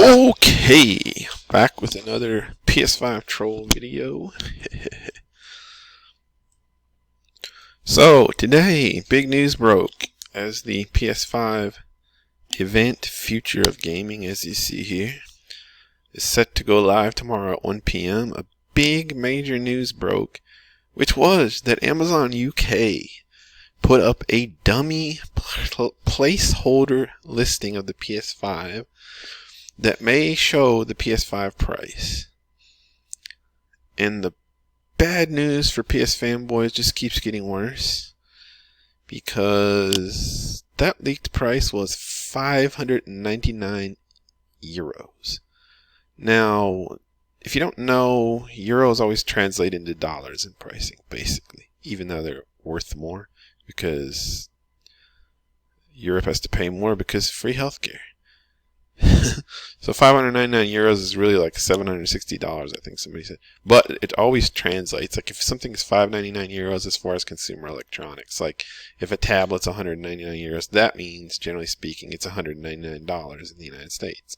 Okay, back with another PS5 troll video. So, today, big news broke as the PS5 event Future of Gaming, as you see here, is set to go live tomorrow at 1 p.m. A big major news broke, which was that Amazon UK put up a dummy placeholder listing of the PS5 that may show the PS5 price. And the bad news for PS fanboys just keeps getting worse, because that leaked price was 599 euros. Now, if you don't know, euros always translate into dollars in pricing, basically, even though they're worth more, because Europe has to pay more because free healthcare. So 599 euros is really like $760, I think somebody said. But it always translates. Like if something is 599 euros as far as consumer electronics, like if a tablet's 199 euros, that means, generally speaking, it's $199 in the United States.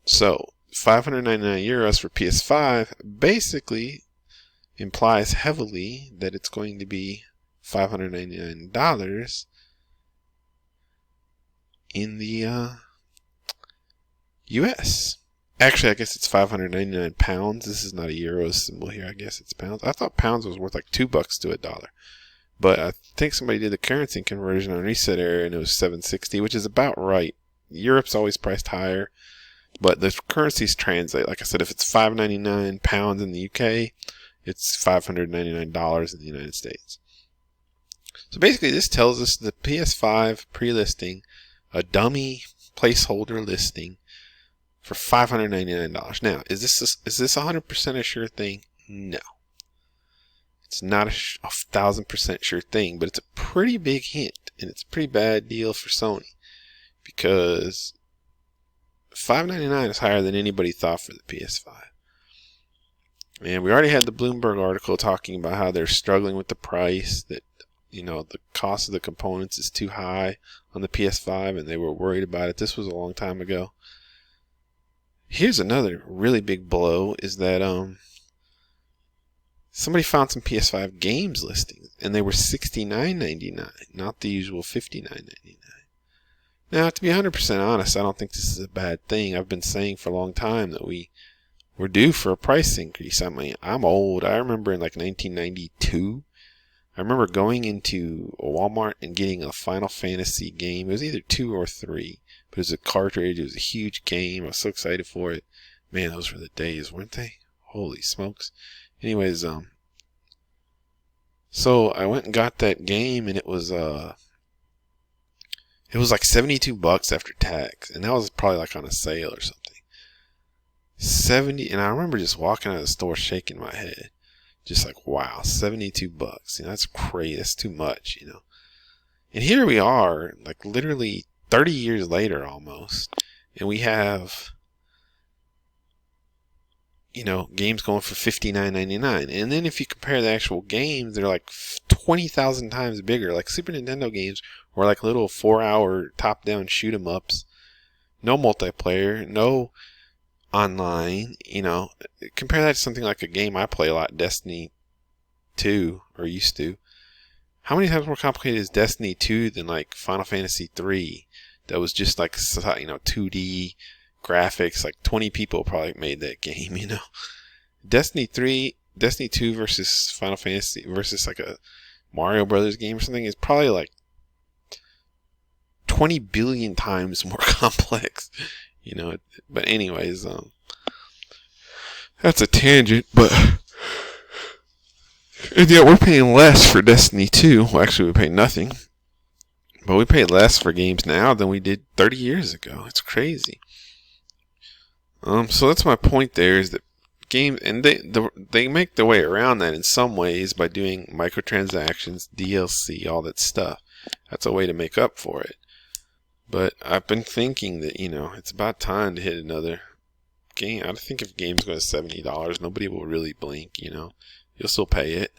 So 599 euros for PS5 basically implies heavily that it's going to be $599 in the US. Actually, I guess it's 599 pounds. This is not a euro symbol here. I guess it's pounds. I thought pounds was worth like $2 to $1. But I think somebody did the currency conversion on Reset Error and it was 760, which is about right. Europe's always priced higher, but the currencies translate. Like I said, if it's 599 pounds in the UK, it's $599 in the United States. So basically, this tells us the PS5 pre-listing a dummy placeholder listing for $599. Now, is this 100% a sure thing? No. It's not a 1,000% sure thing, but it's a pretty big hint, and it's a pretty bad deal for Sony, because $599 is higher than anybody thought for the PS5. And we already had the Bloomberg article talking about how they're struggling with the price, that the cost of the components is too high on the PS5 and they were worried about it. This was a long time ago. Here's another really big blow, is that somebody found some PS5 games listings and they were $69.99, not the usual $59.99. Now, to be 100% honest, I don't think this is a bad thing. I've been saying for a long time that we're due for a price increase. I mean, I'm old. I remember in like 1992, I remember going into a Walmart and getting a Final Fantasy game. It was either 2 or 3, but it was a cartridge. It was a huge game. I was so excited for it. Man, those were the days, weren't they? Holy smokes. Anyways, so I went and got that game, and it was like $72 after tax, and that was probably like on a sale or something. 70, and I remember just walking out of the store shaking my head. Just like, wow, $72. That's crazy. That's too much, And here we are, like literally 30 years later almost, and we have, games going for $59.99. And then if you compare the actual games, they're like 20,000 times bigger. Like Super Nintendo games were like little 4-hour top-down shoot-'em-ups. No multiplayer, no online, compare that to something like a game I play a lot, Destiny 2, or used to. How many times more complicated is Destiny 2 than like Final Fantasy 3? That was just like 2D graphics. Like 20 people probably made that game, Destiny 2 versus Final Fantasy versus like a Mario Brothers game or something is probably like 20 billion times more complex. But anyways, that's a tangent, but yeah, we're paying less for Destiny 2. Well, actually, we pay nothing, but we pay less for games now than we did 30 years ago. It's crazy. So that's my point there, is that games, and they make their way around that in some ways by doing microtransactions, DLC, all that stuff. That's a way to make up for it. But I've been thinking that, it's about time to hit another game. I think if a game's going to $70, nobody will really blink, You'll still pay it.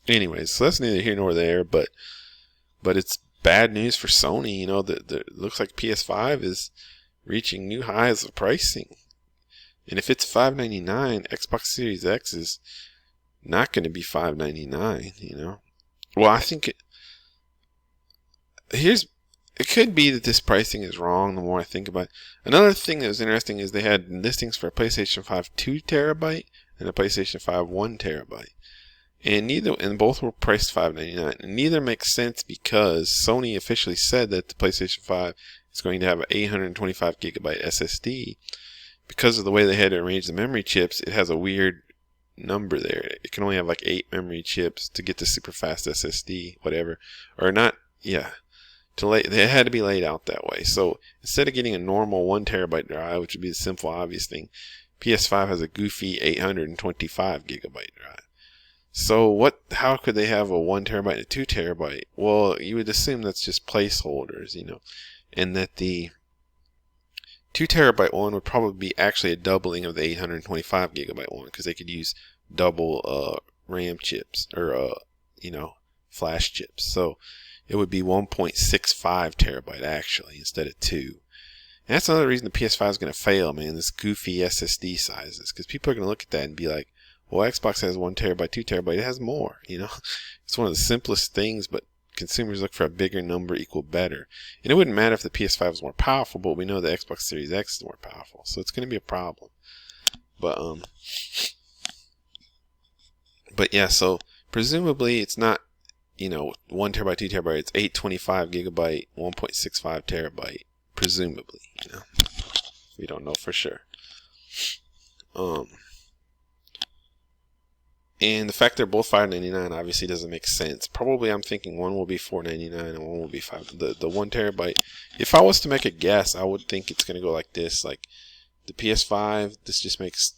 Anyways, so that's neither here nor there, but it's bad news for Sony. You know, the looks like PS5 is reaching new highs of pricing. And if it's $599, Xbox Series X is not going to be $599, you know. Well, I think it could be that this pricing is wrong the more I think about it. Another thing that was interesting is they had listings for a PlayStation 5 2TB and a PlayStation 5 1TB. And both were priced $599. And neither makes sense because Sony officially said that the PlayStation 5 is going to have an 825GB SSD. Because of the way they had to arrange the memory chips, it has a weird number there. It can only have like 8 memory chips to get the super fast SSD, whatever. Or not, yeah. They had to be laid out that way. So instead of getting a normal 1TB drive, which would be the simple, obvious thing, PS5 has a goofy 825GB drive. So how could they have a 1TB and a 2TB? Well, you would assume that's just placeholders, you know, and that the 2TB one would probably be actually a doubling of the 825GB one, because they could use double RAM chips or you know, flash chips. So it would be 1.65TB actually instead of 2. And that's another reason the PS5 is going to fail, man. This goofy SSD sizes, because people are going to look at that and be like, well, Xbox has 1TB, 2TB. It has more, you know. It's one of the simplest things, but consumers look for a bigger number equal better. And it wouldn't matter if the PS5 was more powerful, but we know the Xbox Series X is more powerful, so it's going to be a problem. But yeah, so presumably it's not, you know, 1TB, 2TB. It's 825GB, 1.65TB, presumably. You know, we don't know for sure. And the fact they're both $599 obviously doesn't make sense. Probably I'm thinking one will be $499 and one will be $5. The 1TB. If I was to make a guess, I would think it's going to go like this. Like the PS5, this just makes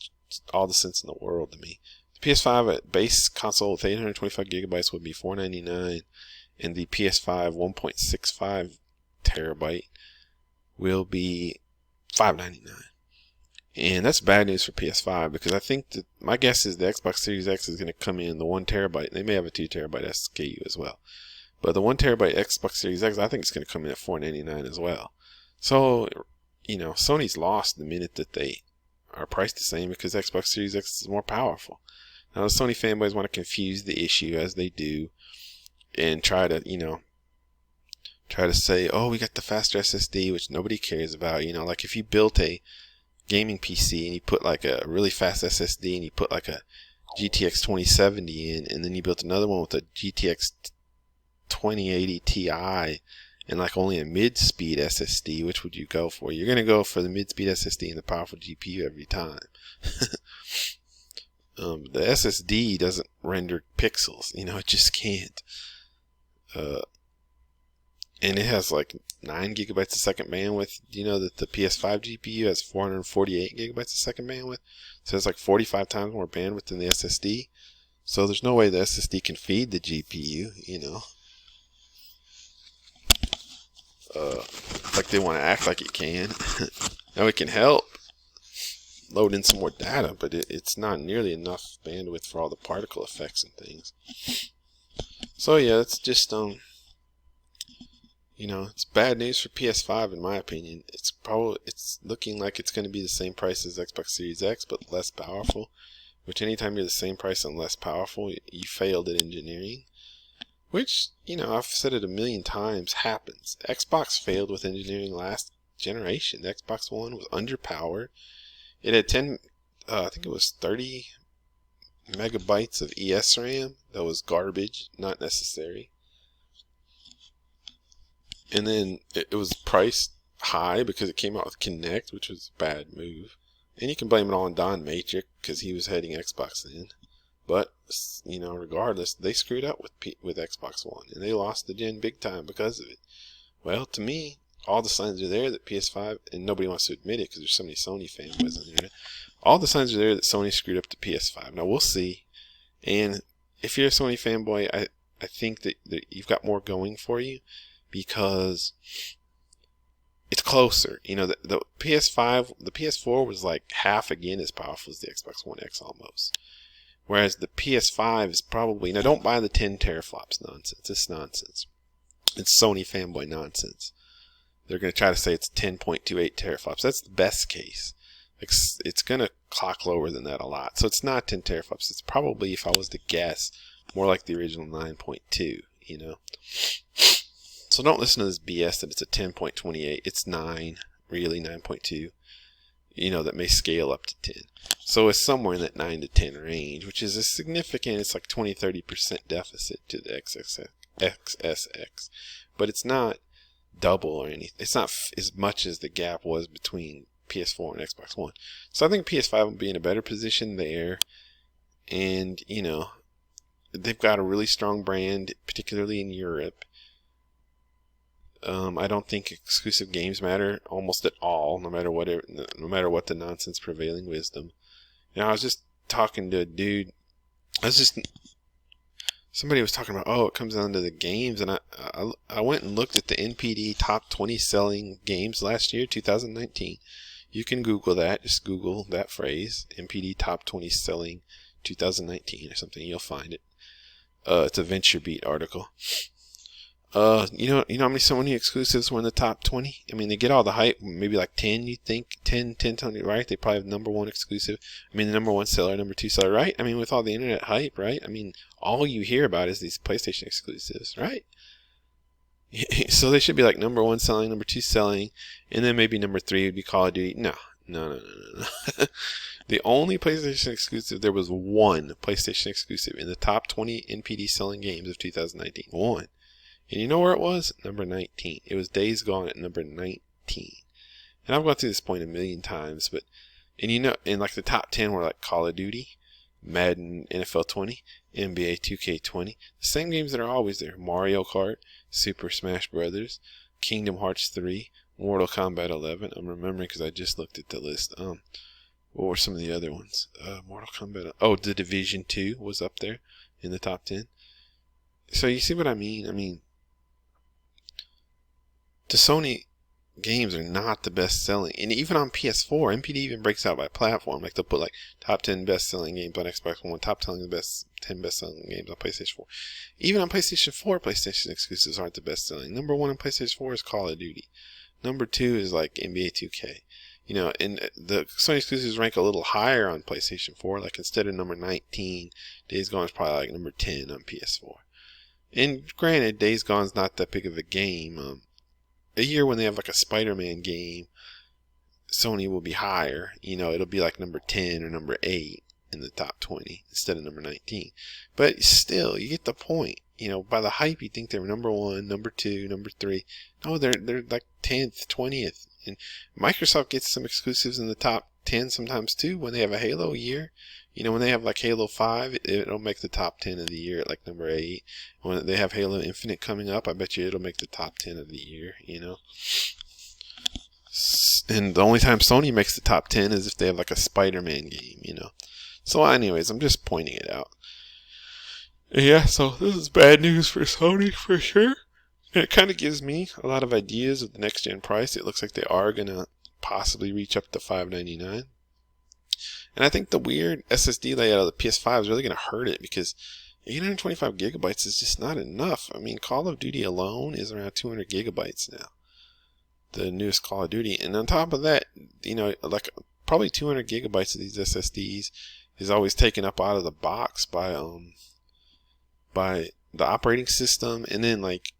all the sense in the world to me. The PS5 at base console with 825GB would be $499, and the PS5 1.65TB will be $599. And that's bad news for PS5, because I think that my guess is the Xbox Series X is going to come in the 1TB. They may have a 2TB SKU as well, but the 1TB Xbox Series X, I think it's going to come in at $499 as well. So, you know, Sony's lost the minute that they are priced the same, because Xbox Series X is more powerful. Now, the Sony fanboys want to confuse the issue, as they do, and try to, you know, say, oh, we got the faster SSD, which nobody cares about. You know, like if you built a gaming PC and you put like a really fast SSD and you put like a GTX 2070 in, and then you built another one with a GTX 2080 Ti and like only a mid-speed SSD, which would you go for? You're going to go for the mid-speed SSD and the powerful GPU every time. The SSD doesn't render pixels, you know, it just can't. And it has like 9 gigabytes a second bandwidth. You know that the PS5 GPU has 448 gigabytes a second bandwidth, so it's like 45 times more bandwidth than the SSD. So there's no way the SSD can feed the GPU, you know. Like they want to act like it can. Now it can help load in some more data, but it's not nearly enough bandwidth for all the particle effects and things. So yeah, it's just you know, it's bad news for PS5 in my opinion. It's looking like it's going to be the same price as Xbox Series X, but less powerful. Which anytime you're the same price and less powerful, you failed at engineering. Which, you know, I've said it a million times, happens. Xbox failed with engineering last generation. The Xbox One was underpowered. It had I think it was 30 megabytes of ESRAM. That was garbage, not necessary. And then it was priced high because it came out with Kinect, which was a bad move. And you can blame it all on Don Matrix because he was heading Xbox then. But, you know, regardless, they screwed up with Xbox One. And they lost the gen big time because of it. Well, to me, all the signs are there that PS5, and nobody wants to admit it because there's so many Sony fanboys on the internet. All the signs are there that Sony screwed up the PS5. Now, we'll see. And if you're a Sony fanboy, I think that you've got more going for you because it's closer. You know, the PS5, the PS4 was like half again as powerful as the Xbox One X almost. Whereas the PS5 is probably, now don't buy the 10 teraflops nonsense. It's nonsense. It's Sony fanboy nonsense. They're going to try to say it's 10.28 teraflops. That's the best case. It's going to clock lower than that a lot. So it's not 10 teraflops. It's probably, if I was to guess, more like the original 9.2, you know. So don't listen to this BS that it's a 10.28. It's 9, really 9.2. You know, that may scale up to 10. So it's somewhere in that 9 to 10 range, which is a significant, it's like 20-30% deficit to the XSX. But it's not double or anything. It's not as much as the gap was between PS4 and Xbox One. So I think PS5 will be in a better position there. And, you know, they've got a really strong brand, particularly in Europe. I don't think exclusive games matter almost at all, no matter what the nonsense prevailing wisdom. You know, I was just talking to a dude. Somebody was talking about, oh, it comes down to the games, and I went and looked at the NPD top 20 selling games last year, 2019. You can Google that. Just Google that phrase, NPD top 20 selling 2019 or something. You'll find it. It's a VentureBeat article. You know how many Sony exclusives were in the top 20? I mean, they get all the hype, maybe like 10, you think? 10, right? They probably have number one exclusive. I mean, the number one seller, number two seller, right? I mean, with all the internet hype, right? I mean, all you hear about is these PlayStation exclusives, right? So they should be like number one selling, number two selling, and then maybe number three would be Call of Duty. No. The only PlayStation exclusive, there was one PlayStation exclusive in the top 20 NPD selling games of 2019. One. And you know where it was? Number 19. It was Days Gone at number 19. And I've gone through this point a million times, but, and you know, in like the top 10 were like Call of Duty, Madden NFL 20, NBA 2K20. The same games that are always there. Mario Kart, Super Smash Brothers, Kingdom Hearts 3, Mortal Kombat 11. I'm remembering because I just looked at the list. What were some of the other ones? Mortal Kombat. Oh, The Division 2 was up there in the top 10. So you see what I mean? I mean, the Sony games are not the best selling, and even on PS4, NPD even breaks out by platform. Like they'll put like top 10 best selling games on Xbox One, top 10 best selling games on PlayStation 4. Even on PlayStation 4, PlayStation exclusives aren't the best selling. Number one on PlayStation 4 is Call of Duty. Number two is like NBA 2K. You know, and the Sony exclusives rank a little higher on PlayStation 4. Like instead of number 19, Days Gone is probably like number 10 on PS4. And granted, Days Gone's not that big of a game. A year when they have like a Spider-Man game, Sony will be higher. You know, it'll be like number 10 or number 8 in the top 20 instead of number 19. But still, you get the point. You know, by the hype, you think they're number 1, number 2, number 3. No, they're like 10th, 20th. And Microsoft gets some exclusives in the top 10 sometimes too when they have a Halo year. You know, when they have like Halo 5, it'll make the top 10 of the year at like number 8. When they have Halo Infinite coming up, I bet you it'll make the top 10 of the year, you know. And the only time Sony makes the top 10 is if they have like a Spider-Man game, you know. So anyways, I'm just pointing it out. Yeah, so this is bad news for Sony for sure. And it kind of gives me a lot of ideas of the next gen price. It looks like they are going to possibly reach up to $599. And I think the weird SSD layout of the PS5 is really going to hurt it because 825 gigabytes is just not enough. I mean, Call of Duty alone is around 200 gigabytes now. The newest Call of Duty. And on top of that, you know, like probably 200 gigabytes of these SSDs is always taken up out of the box by the operating system and then like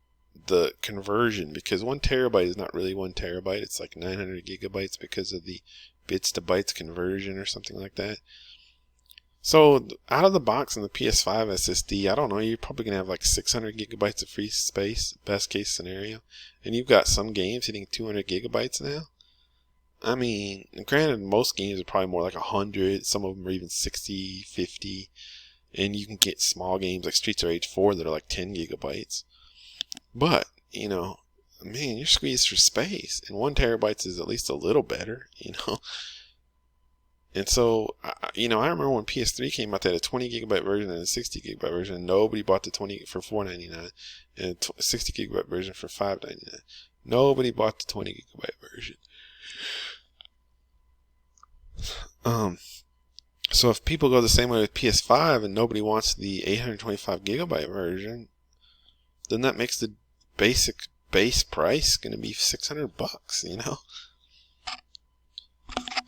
the conversion, because 1 terabyte is not really 1 terabyte. It's like 900 gigabytes because of the bits to bytes conversion or something like that. So out of the box in the PS5 SSD, I don't know, you're probably going to have like 600 gigabytes of free space, best case scenario. And you've got some games hitting 200 gigabytes now. I mean, granted, most games are probably more like 100. Some of them are even 60, 50. And you can get small games like Streets of Rage 4 that are like 10 gigabytes. But, you know, man, you're squeezed for space. And 1 terabyte is at least a little better, you know. And so, you know, I remember when PS3 came out, they had a 20 gigabyte version and a 60 gigabyte version. And nobody bought the 20 for $4.99 and a 60 gigabyte version for $5.99. Nobody bought the 20 gigabyte version. So if people go the same way with PS5 and nobody wants the 825 gigabyte version, then that makes the base price going to be $600, you know?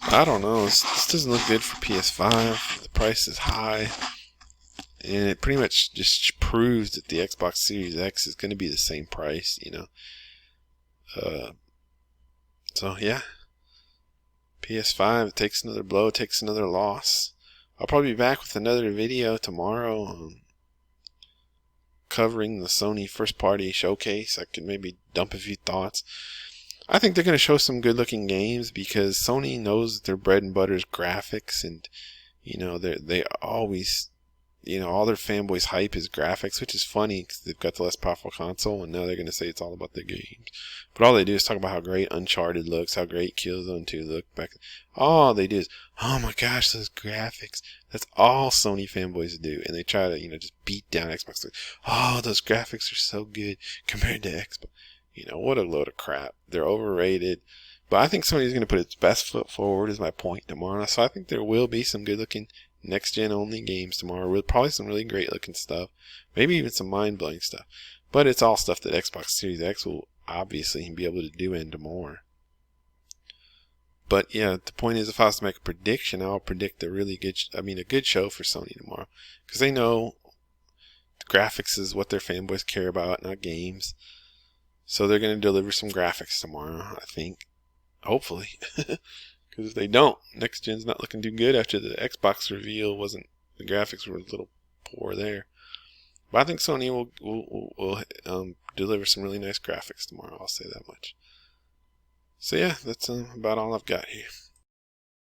I don't know. This doesn't look good for PS5. The price is high. And it pretty much just proves that the Xbox Series X is going to be the same price, you know? So, yeah. PS5 takes another blow, takes another loss. I'll probably be back with another video tomorrow covering the Sony first party showcase. I could maybe dump a few thoughts. I think they're going to show some good looking games because Sony knows their bread and butter is graphics, and you know they always, you know, all their fanboys hype is graphics, which is funny because they've got the less powerful console, and now they're going to say it's all about the games. But all they do is talk about how great Uncharted looks, how great Killzone 2 looked back. All they do is, oh my gosh, those graphics. That's all Sony fanboys do, and they try to, you know, just beat down Xbox. Oh, those graphics are so good compared to Xbox. You know, what a load of crap. They're overrated. But I think Sony's going to put its best foot forward, is my point tomorrow. So I think there will be some good looking next gen only games tomorrow, with probably some really great looking stuff, maybe even some mind blowing stuff. But it's all stuff that Xbox Series X will obviously be able to do and more. But yeah, the point is, if I was to make a prediction, I'll predict a really good, a good show for Sony tomorrow, because they know the graphics is what their fanboys care about, not games. So they're going to deliver some graphics tomorrow, I think, hopefully. Because if they don't, next gen's not looking too good after the Xbox reveal. The graphics were a little poor there. But I think Sony will deliver some really nice graphics tomorrow. I'll say that much. So yeah, that's about all I've got here.